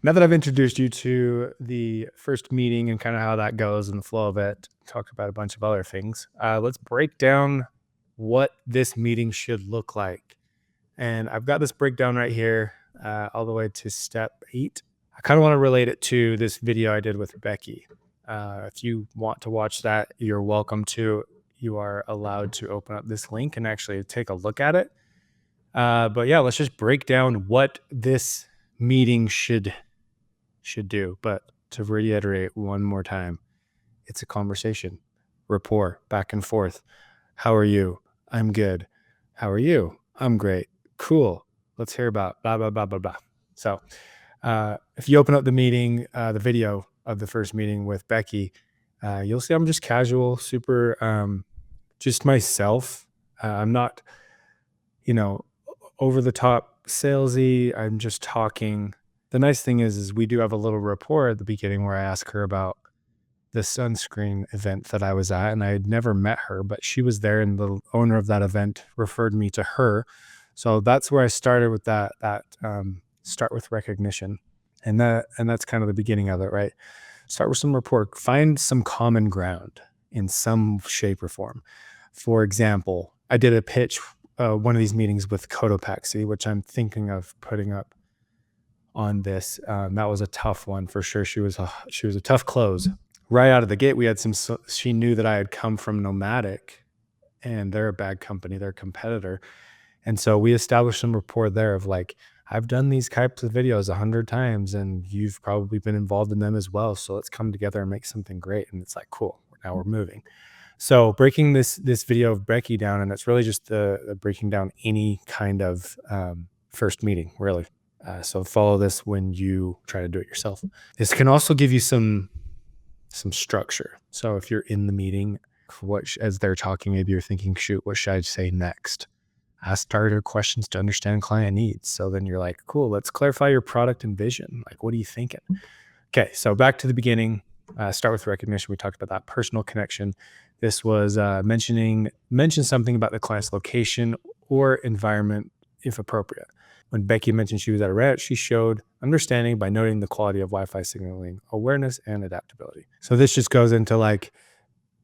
Now that I've introduced you to the first meeting and kind of how that goes and the flow of it, talked about a bunch of other things. Let's break down what this meeting should look like. And I've got this breakdown right here, all the way to step 8. I kind of want to relate it to this video I did with Becky. If you want to watch that, you're welcome to. You are allowed to open up this link and actually take a look at it. But yeah, let's just break down what this meeting should do. But to reiterate one more time, it's a conversation, rapport, back and forth. How are you? I'm good. How are you? I'm great. Cool. Let's hear about blah, blah, blah, blah, blah. So if you open up the meeting, the video of the first meeting with Becky, you'll see I'm just casual, super, just myself. I'm not, over the top salesy. I'm just talking. The nice thing is we do have a little rapport at the beginning where I ask her about the sunscreen event that I was at, and I had never met her, but she was there, and the owner of that event referred me to her. So that's where I started with that start with recognition, and that's kind of the beginning of it, right? Start with some rapport, find some common ground in some shape or form. For example, I did a pitch, one of these meetings with Cotopaxi, which I'm thinking of putting up on this. That was a tough one for sure. She was a tough close. Right out of the gate, we had she knew that I had come from Nomadic, and they're a bad company, they're a competitor. And so we established some rapport there of like, I've done these types of videos 100 times and you've probably been involved in them as well. So let's come together and make something great. And it's like, cool, now we're moving. So breaking this video of Becky down, and it's really just the breaking down any kind of first meeting, really. So follow this when you try to do it yourself. This can also give you some structure. So if you're in the meeting, as they're talking, maybe you're thinking, shoot, what should I say next? Ask targeted questions to understand client needs. So then you're like, cool, let's clarify your product and vision. Like, what are you thinking? Okay, so back to the beginning. Start with recognition. We talked about that personal connection. This was mention something about the client's location or environment, if appropriate. When Becky mentioned she was at a ranch, she showed understanding by noting the quality of Wi-Fi signaling, awareness, and adaptability. So this just goes into like,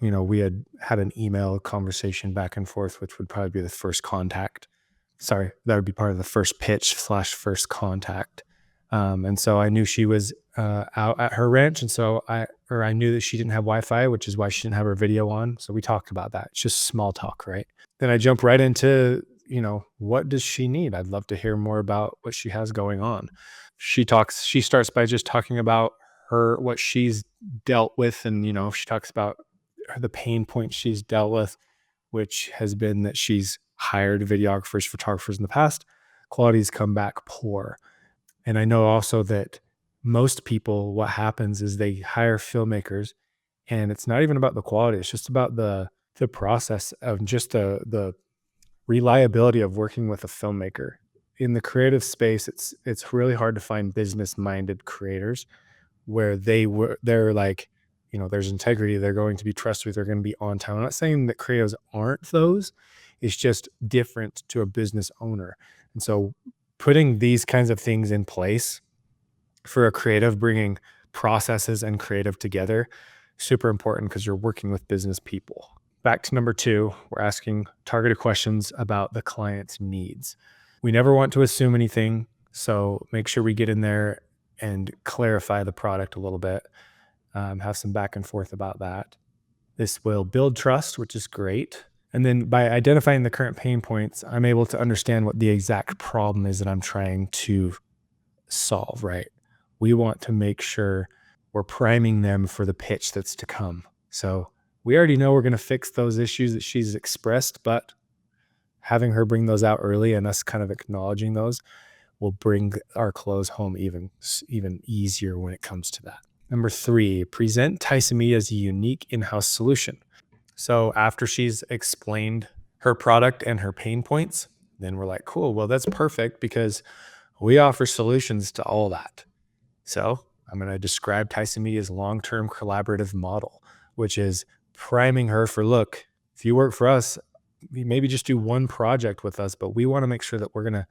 we had an email conversation back and forth, which would probably be the first contact. Sorry, that would be part of the first pitch / first contact. And so I knew she was out at her ranch. And so I knew that she didn't have Wi-Fi, which is why she didn't have her video on. So we talked about that. It's just small talk, right? Then I jump right into, what does she need? I'd love to hear more about what she has going on. She starts by just talking about what she's dealt with. And, she talks about the pain points she's dealt with, which has been that she's hired videographers, photographers in the past. Quality's come back poor. And I know also that most people, what happens is they hire filmmakers and it's not even about the quality. It's just about the process of just the reliability of working with a filmmaker. In the creative space, it's really hard to find business-minded creators where they're like, there's integrity, they're going to be trustworthy, they're going to be on time. I'm not saying that creatives aren't those. It's just different to a business owner. And so putting these kinds of things in place for a creative, bringing processes and creative together, super important because you're working with business people. Back to number 2, we're asking targeted questions about the client's needs. We never want to assume anything, so make sure we get in there and clarify the product a little bit, have some back and forth about that. This will build trust, which is great. And then by identifying the current pain points, I'm able to understand what the exact problem is that I'm trying to solve, right? We want to make sure we're priming them for the pitch that's to come. So we already know we're going to fix those issues that she's expressed, but having her bring those out early and us kind of acknowledging those will bring our close home even easier when it comes to that. Number 3, present Tyson Media as a unique in-house solution. So after she's explained her product and her pain points, then we're like, cool, well, that's perfect because we offer solutions to all that. So I'm going to describe Tyson Media's long-term collaborative model, which is priming her for, look, if you work for us, maybe just do one project with us, but we want to make sure that we're going to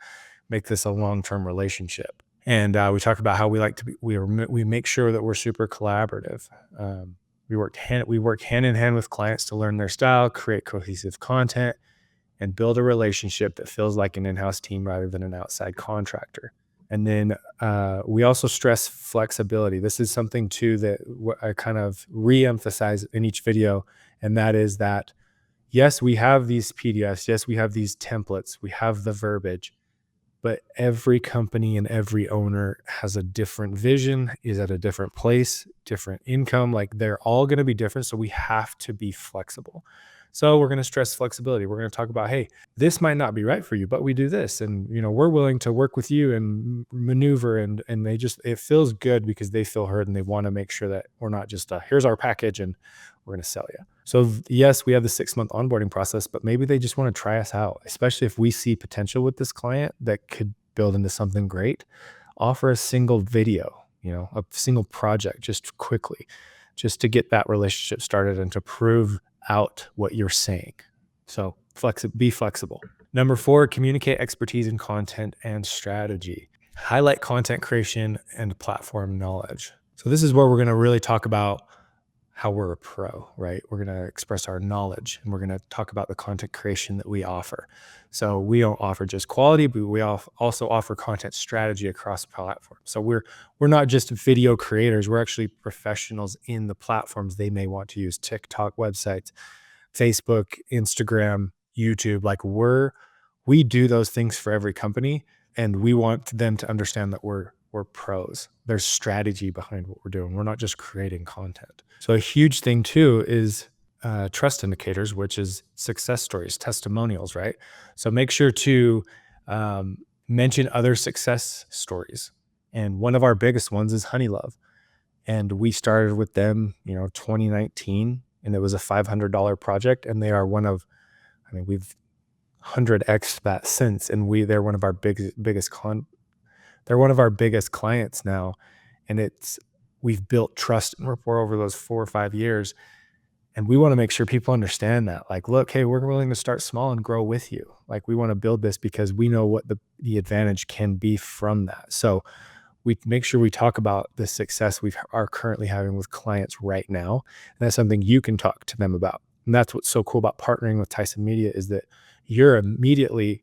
make this a long-term relationship. And we talk about how we like to be, we make sure that we're super collaborative. Um, we work hand in hand with clients to learn their style, create cohesive content, and build a relationship that feels like an in-house team rather than an outside contractor. And then we also stress flexibility. This is something too that I kind of re-emphasize in each video, and that is that yes, we have these PDFs, yes, we have these templates, we have the verbiage, but every company and every owner has a different vision, is at a different place, different income. Like they're all going to be different. So we have to be flexible. So we're going to stress flexibility. We're going to talk about, hey, this might not be right for you, but we do this. And we're willing to work with you and maneuver. And they just, it feels good because they feel heard and they want to make sure that we're not just here's our package and we're going to sell you. So yes, we have the 6-month onboarding process, but maybe they just want to try us out, especially if we see potential with this client that could build into something great. Offer a single video, a single project just quickly, just to get that relationship started and to prove out what you're saying. So be flexible. Number 4, communicate expertise in content and strategy. Highlight content creation and platform knowledge. So this is where we're going to really talk about how we're a pro, right? We're going to express our knowledge and we're going to talk about the content creation that we offer. So we don't offer just quality, but we also offer content strategy across platforms. So we're not just video creators, we're actually professionals in the platforms they may want to use: TikTok, websites, Facebook, Instagram, YouTube. Like we do those things for every company, and we want them to understand that we're pros. There's strategy behind what we're doing. We're not just creating content. So a huge thing too is trust indicators, which is success stories, testimonials, right? So make sure to mention other success stories. And one of our biggest ones is Honeylove. And we started with them, 2019, and it was a $500 project. And they are we've 100x that since. And they're one of our they're one of our biggest clients now. And we've built trust and rapport over those 4 or 5 years. And we want to make sure people understand that, like, look, hey, we're willing to start small and grow with you. Like, we want to build this because we know what the advantage can be from that. So we make sure we talk about the success we are currently having with clients right now. And that's something you can talk to them about. And that's what's so cool about partnering with Tyson Media, is that you're immediately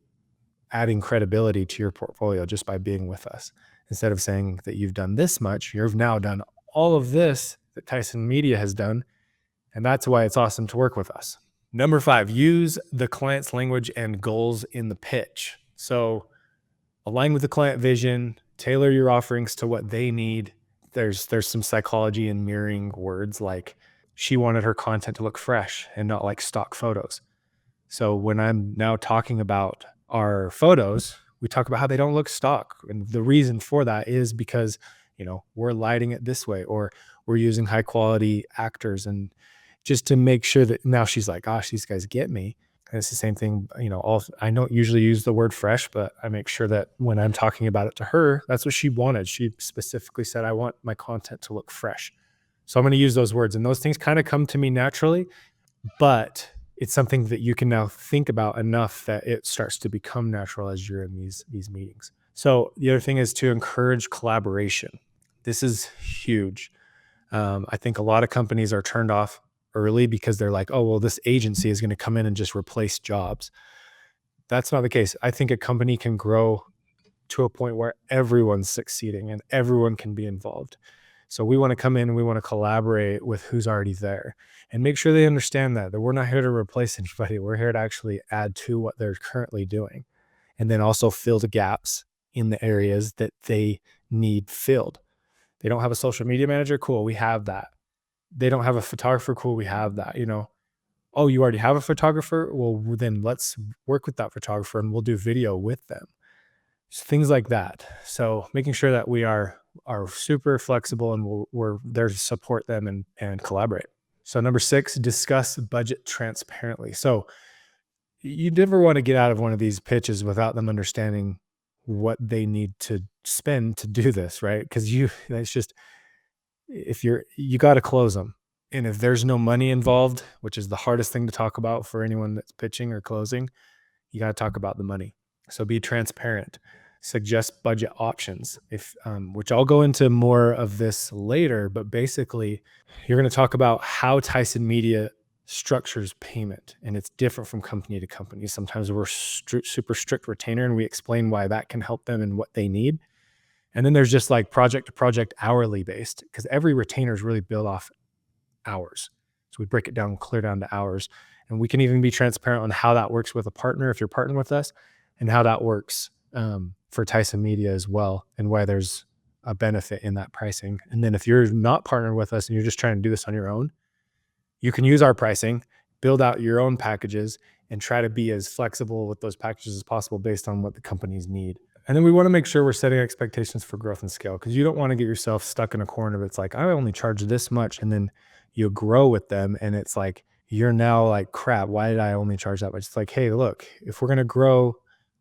adding credibility to your portfolio just by being with us. Instead of saying that you've done this much, you've now done all of this that Tyson Media has done. And that's why it's awesome to work with us. Number 5, use the client's language and goals in the pitch. So align with the client vision, tailor your offerings to what they need. There's some psychology in mirroring words, like she wanted her content to look fresh and not like stock photos. So when I'm now talking about our photos, we talk about how they don't look stock. And the reason for that is because, we're lighting it this way, or we're using high quality actors, and just to make sure that now she's like, gosh, these guys get me. And it's the same thing, I don't usually use the word fresh, but I make sure that when I'm talking about it to her, that's what she wanted. She specifically said, I want my content to look fresh. So I'm going to use those words, and those things kind of come to me naturally, but it's something that you can now think about enough that it starts to become natural as you're in these meetings. So the other thing is to encourage collaboration. This is huge. I think a lot of companies are turned off early because they're like, oh, well, this agency is going to come in and just replace jobs. That's not the case. I think a company can grow to a point where everyone's succeeding and everyone can be involved. So we want to come in and we want to collaborate with who's already there and make sure they understand that we're not here to replace anybody. We're here to actually add to what they're currently doing, and then also fill the gaps in the areas that they need filled. They don't have a social media manager? Cool, we have that. They don't have a photographer? Cool, we have that. Oh, you already have a photographer? Well, then let's work with that photographer and we'll do video with them. Things like that. So making sure that we are super flexible and we're there to support them and collaborate. So number 6, discuss budget transparently. So you never want to get out of one of these pitches without them understanding what they need to spend to do this, right? Because it's just, you got to close them. And if there's no money involved, which is the hardest thing to talk about for anyone that's pitching or closing, you got to talk about the money. So be transparent. suggest budget options, which I'll go into more of this later. But basically, you're going to talk about how Tyson Media structures payment, and it's different from company to company. Sometimes we're super strict retainer, and we explain why that can help them and what they need. And then there's just like project to project hourly based, because every retainer is really built off hours. So we break it down clear down to hours. And we can even be transparent on how that works with a partner if you're partnering with us, and how that works for Tyson Media as well, and why there's a benefit in that pricing. And then if you're not partnering with us and you're just trying to do this on your own, you can use our pricing, build out your own packages, and try to be as flexible with those packages as possible based on what the companies need. And then we want to make sure we're setting expectations for growth and scale, because you don't want to get yourself stuck in a corner of it's like, I only charge this much. And then you grow with them and it's like, you're now like, crap, why did I only charge that much? It's like, hey, look, if we're going to grow,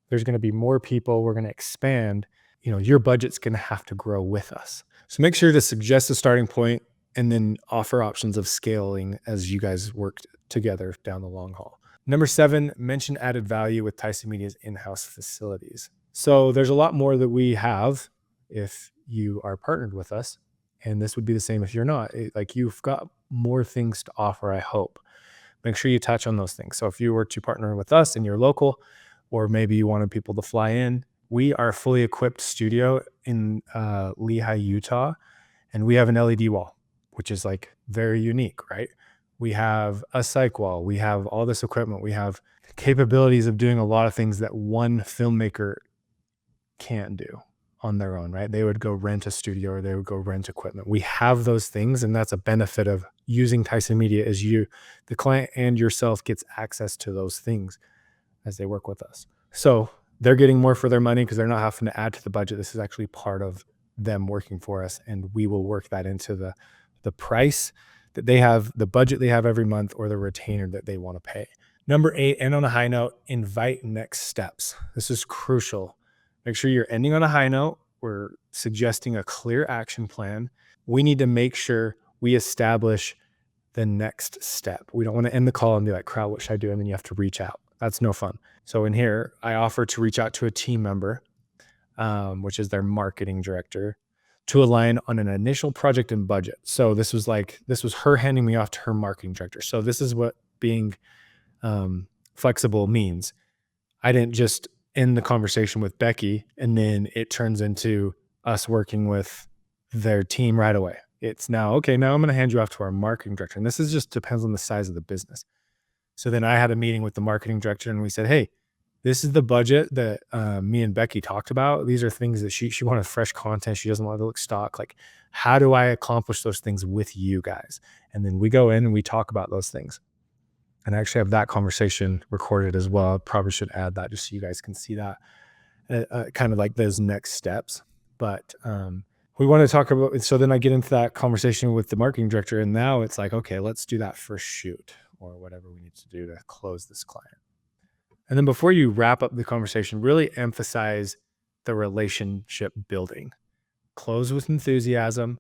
there's going to be more people, we're going to expand, your budget's going to have to grow with us. So make sure to suggest a starting point and then offer options of scaling as you guys work together down the long haul. Number 7, mention added value with Tyson Media's in-house facilities. So there's a lot more that we have if you are partnered with us, and this would be the same if you're not. Like, you've got more things to offer, I hope. Make sure you touch on those things. So if you were to partner with us and you're local, or maybe you wanted people to fly in, we are a fully equipped studio in Lehi, Utah, and we have an LED wall, which is like very unique, right? We have a psych wall. We have all this equipment. We have capabilities of doing a lot of things that one filmmaker can't do on their own, right? They would go rent a studio or they would go rent equipment. We have those things, and that's a benefit of using Tyson Media, is the client and yourself gets access to those things as they work with us. So they're getting more for their money because they're not having to add to the budget. This is actually part of them working for us, and we will work that into the price that they have, the budget they have every month, or the retainer that they want to pay. Number 8, and on a high note, invite next steps. This is crucial. Make sure you're ending on a high note. We're suggesting a clear action plan. We need to make sure we establish the next step. We don't want to end the call and be like, crowd, what should I do? And then you have to reach out. That's no fun. So in here, I offer to reach out to a team member, which is their marketing director, to align on an initial project and budget. So this was her handing me off to her marketing director. So this is what being flexible means. I didn't just end the conversation with Becky and then it turns into us working with their team right away. It's now, okay, now I'm going to hand you off to our marketing director. And this is just depends on the size of the business. So then I had a meeting with the marketing director and we said, hey, this is the budget that me and Becky talked about. These are things that she wanted fresh content. She doesn't want to look stock. Like, how do I accomplish those things with you guys? And then we go in and we talk about those things. And I actually have that conversation recorded as well. I probably should add that just so you guys can see that, kind of like those next steps. But we want to talk about, so then I get into that conversation with the marketing director, and now it's like, okay, let's do that first shoot or whatever we need to do to close this client. And then before you wrap up the conversation, really emphasize the relationship building. Close with enthusiasm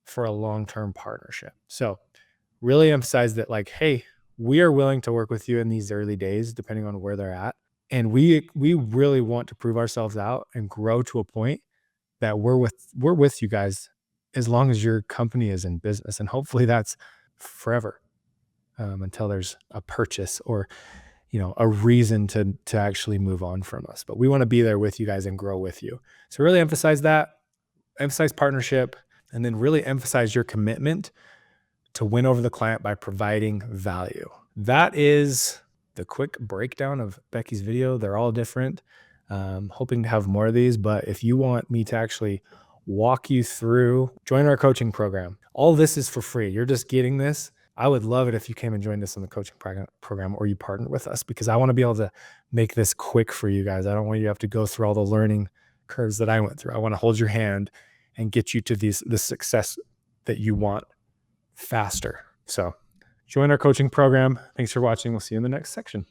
for a long-term partnership. So really emphasize that, like, hey, we are willing to work with you in these early days, depending on where they're at. And we really want to prove ourselves out and grow to a point that we're with you guys as long as your company is in business. And hopefully that's forever, until there's a purchase or, a reason to actually move on from us. But we want to be there with you guys and grow with you. So really emphasize that, emphasize partnership, and then really emphasize your commitment to win over the client by providing value. That is the quick breakdown of Becky's video. They're all different. Hoping to have more of these, but if you want me to actually walk you through, join our coaching program. All this is for free. You're just getting this. I would love it if you came and joined us in the coaching program, or you partnered with us, because I want to be able to make this quick for you guys. I don't want you to have to go through all the learning curves that I went through. I want to hold your hand and get you to the success that you want faster. So join our coaching program. Thanks for watching. We'll see you in the next section.